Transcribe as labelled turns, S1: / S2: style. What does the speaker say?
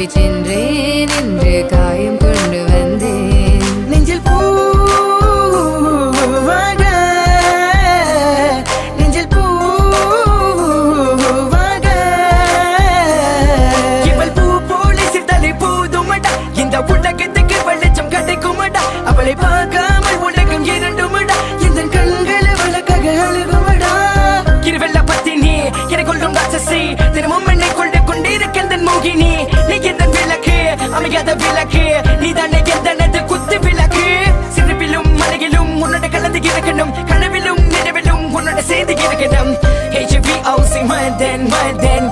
S1: தப்பி சென்றேன் என்று காயம் கொண்டு வந்தேன்.
S2: நெஞ்சில் பூவாக நெஞ்சில் பூவாக இவள் பூ போலி சித்தலை போதுமடா இந்த உலகத்துக்கு வெளிச்சம் கிடைக்குமடா அவளை பார்க்காமல் உலகம் இரண்டுமடா இந்த கண்கள் அவளுக்காக அழுகுமடா இருவெல்ல பத்தினி என்னை கொள்ளும் ராட்சசி தினமும் என்னை கொண்டு கொண்டிருக்கின்ற மோகினி நீ எந்த விளக்கு அமையாத விளக்கு நீ தானே எந்த குத்து விளக்கு சிறுவிலும் மலையிலும் உன்னோட கலந்து இருக்கணும் கனவிலும் நினைவிலும் உன்னோட சேர்ந்து இருக்கணும் HVOC மதன்